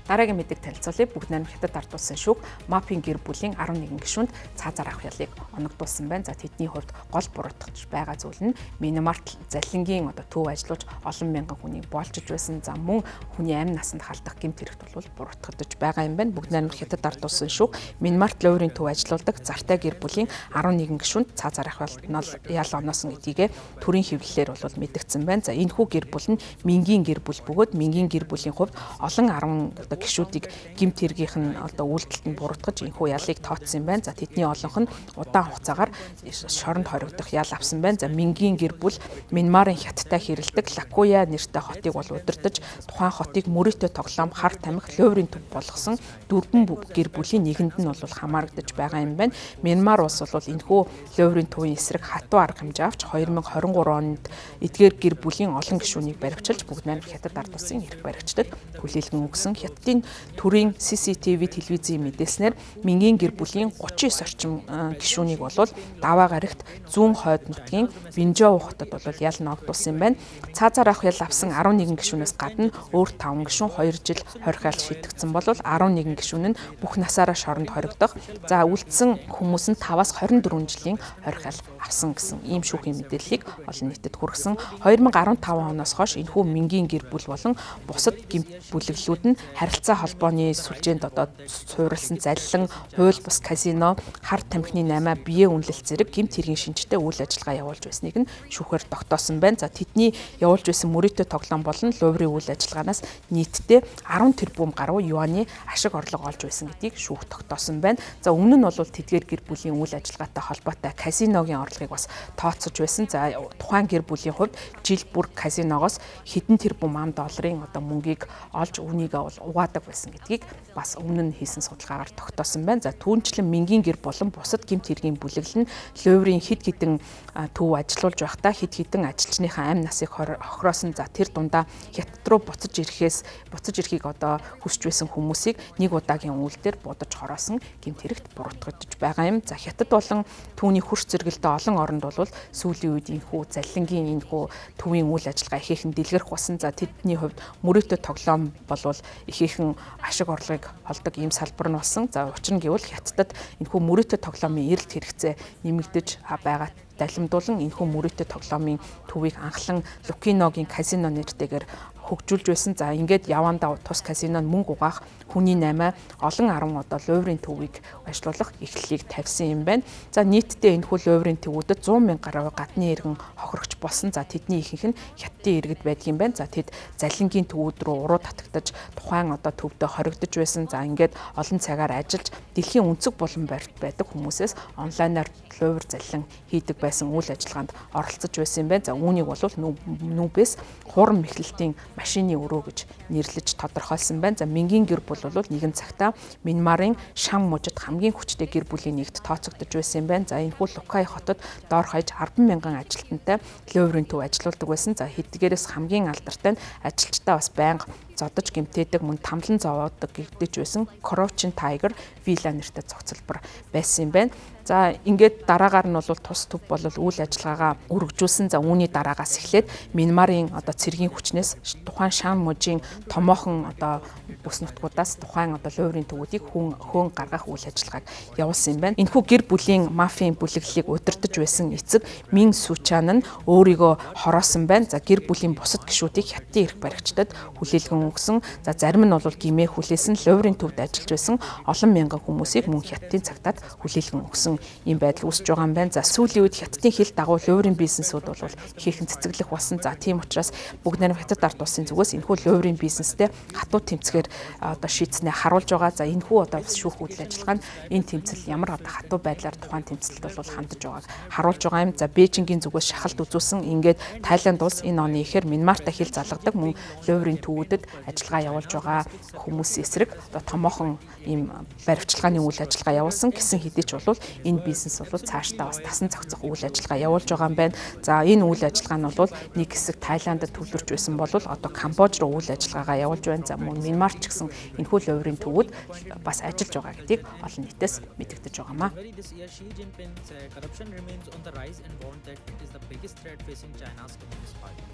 Дараагийн мэдээг танилцуулъя. Бүгд найрамд хятад ард улсын шүүх Мафийн гэр бүлийн 11 гишүүнд цаазаар авах ялыг оногдуулсан байна. За тэдний хувьд гол буруутгаж байгаа зүйл нь Минмарт заллингийн төв ажиллуулж олон мянган хүнийг боолжиж байсан. За мөн хүний амь насанд халдах гэмт хэрэгт бол буруутгагдаж байгаа юм байна. Бүгд найрамд хятад ард улсын шүүх Минмарт луурын төв ажиллуулдаг Зартай гэр бүлийн 11 гишүүнд цаазаар авах ял оноосон гэдгийг төрийн хэвлэлээр бол мэдгдсэн байна. За энэхүү гэр бүл нь Мингийн гэр бүл бөгөөд Мингийн гэр бүлийн хувьд олон 10 гишүүдийг гэмт хэргийнх нь үйлдэлтэнд буруутгаж энэхүү ялыг тооцсон юм байна. За тэдний олонх нь удаан хугацаагаар шоронд хоригдох ял авсан байна. За Мингийн гэр бүл Минмарын хятадтай хэрэлдэг Лакуя нэртэй хотыг бол удирдах тухайн хотыг мөрөөдөө тоглоом хар тамхи луурын төв болгосон дөрвөн гэр бүлийн нэгэнд нь бол хамаарагдаж байгаа юм байна. Минмар улс бол энэхүү луурын төвийн эсрэг хатуу арга хэмжээ авч 2023 онд эдгээр гэр бүлийн олон гишүүнийг баривчилж бүгд найрамд хятад ард улсын эрх баригчдад хүлээлгэн өгсөн. Хятадын төрийн CCTV телевизийн мэдээлснээр Мингийн гэр бүлийн 39 орчим гишүүнийг бол даваа гарагт зүүн хойд нутгийн Бинжоу хотод бол ял ногдуулсан юм байна. Цаазаар авах ял авсан 11 гишүүнээс гадна өөр 5 гишүүн 2 жил хоригайлт шийдэгдсэн бол 11 гишүүн нь бүх насаараа шоронд хоригдох. За үлдсэн хүмүүс нь 5-аас 24 жилийн хоригайлт авсан гэсэн ийм шүүхийн мэдээллийг олон нийтэд хүргэсэн. 2015 оноос хойш энэхүү Мингийн гэр бүл болон бусад гэмт бүлэглүүд нь харилцаа холбооны сүлжээнд суурилсан заллин, хууль бус казино, хар тамхины 8 биеэ үнэлэлт зэрэг гэмт хэргийн шинжтэй үйл ажиллагаа явуулж байсныг нь шүүхээр тогтоосон байна. За тэдний явуулж байсан мөрөөдөө тоглоом болон луурын үйл ажиллагаанаас нийтдээ 10 тэрбум гаруй юаны ашиг орлого олж байсан гэдгийг шүүх тогтоосон байна. За өмнө нь бол тэдгээр гэр бүлийн үйл ажиллагаатай холбоотой казиногийн орлогыг бас тооцож байсан. За тухайн гэр бүлийн хувьд жил бүр казиногоос хэдэн тэрбум ам долларын мөнгийг олж үүнийгээ бол угаадаг байсан гэдгийг бас өмнө нь хийсэн судалгаагаар тогтоосон байна. За түүнчлэн Мингийн гэр болон бусад гэмт хэргийн бүлэглэл нь луурын хэд хэдэн төв ажиллуулж байхдаа хэд хэдэн ажилчныхаа амь насыг хохироосон. За тэр дундаа хятад руу буцаж ирэхийг хүсч байсан хүмүүсийг нэг удаагийн үйлдэлээр будаж хороосон гэмт хэрэгт буруутгагдж байгаа юм. За хятад болон түүний хөрш зэрэгэлдээ олон оронд бол сүүлийн үед энэхүү заллингийн энэхүү төвийн үйл ажиллагаа ихээхэн дэлгэрэх болсон. За тэдний хувьд мөрөөдөө тоглоом болвол ихээхэн ашиг орлогыг олдог ийм салбар нь болсон. За учир нь гэвэл хятадд энэхүү мөрөөдөө тоглоомын эрэлт хэрэгцээ нэмэгдэж байгаа далимдуулан энэхүү мөрөөдөө тоглоомын төвийг анхлан Лукиногийн казино нэртэйгээр хөгжүүлж байсан. За ингээд явандаа тус казинод мөнгө угаах хүний 8 олон 10 луурын төвийг ажиллуулах эхлэлийг тавьсан юм байна. За нийтдээ энэхүү луурын төвүүдэд 100 мянга гаруй гадны иргэн хохирогч болсон. За тэдний ихэнх нь хятадын иргэд байдаг юм байна. За тэд заллингийн төвүүд рүү уруу татагдаж тухайн төвдөө хоригдож байсан. За ингээд олон цагаар ажиллаж дэлхийн өнцөг булан барьт байдаг хүмүүсээс онлайнаар луур заллин хийдэг байсан үйл ажиллагаанд оролцож байсан юм байна. За үүнийг бол нүүбээс хуран мэхлэлтийн машины өрөө гэж нэрлэж тодорхойлсон байна. За Мингийн гэр бүл бол нэгэн цагтаа Минмарын Шан мужид хамгийн хүчтэй гэр бүлийн нэгт тооцогдож байсан юм байна. За энэхүү Лукай хотод доор хаяж 10 мянган ажилтнтай луурын төв ажиллаулдаг байсан. За хэдгээрээс хамгийн алдартай нь ажилчдаа бас байнга зодож гэмтээдэг мөн тамлан зовоодог гэгдэж байсан Crouching Tiger Villa нэртэй зохицолбор байсан юм байна. За ингээд дараагаар нь бол тус төв бол үйл ажиллагаагаа үргэлжүүлсэн. За үүний дараагаас эхлээд Минмарын цэргийн хүчнээс тухайн Шан мужийн томоохон бүс нутгуудаас тухайн луурын төвүүдийг хөөн гаргах үйл ажиллагааг явуулсан юм байна. Энэхүү гэр бүлийн мафийн бүлэглэлийг удирдах байсан эцэг Мин Сучан нь өөрийгөө хороосон байна. За гэр бүлийн бусад гишүүдийг хятадын эрх баригчдад хүлээлгэн өгсөн. За зарим нь бол гимээ хүлээсэн луурын төвд ажиллаж байсан олон мянган хүмүүсийг мөн хятадын цагтад хүлээлгэн өгсөн ийм байдал үүсэж байгаа юм байна. За сүүлийн үед хятадын хил дагуу луурын бизнесүүд бол ихээхэн цэцэглэх болсон. За тийм учраас бүгд найрамд хятад ард улсын зүгээс энэхүү луурын бизнестэй хатуу тэмцэхээр шийдснээ харуулж байгаа. За энэхүү бас шүүх үйл ажиллагаа нь энэ тэмцэл ямар хатуу байдлаар тухайн тэмцэлд бол хандаж байгааг харуулж байгаа юм. За Бээжингийн зүгээс шахалт үзүүлсэн ингээд Тайланд улс энэ оны ихэр Минмартай хил залгадаг мөн луурын төвүүдэд ажиллагаа явуулж байгаа хүмүүсийн эсрэг томоохон ийм баривчилгааны үйл ажиллагаа явуулсан гэсэн хэдий ч бол энэ бизнес бол цаашдаа бас тасан зохицох үйл ажиллагаа явуулж байгаа юм байна. За энэ үйл ажиллагаа нь бол нэг хэсэг Тайландд төвлөрч байсан бол Камбож руу үйл ажиллагаагаа явуулж байна. За мөн Минмар ч гэсэн энэхүү луурын төвүүд бас ажиллаж байгаа гэдгийг олон нийтээс мэдэгдэж байгаамаа.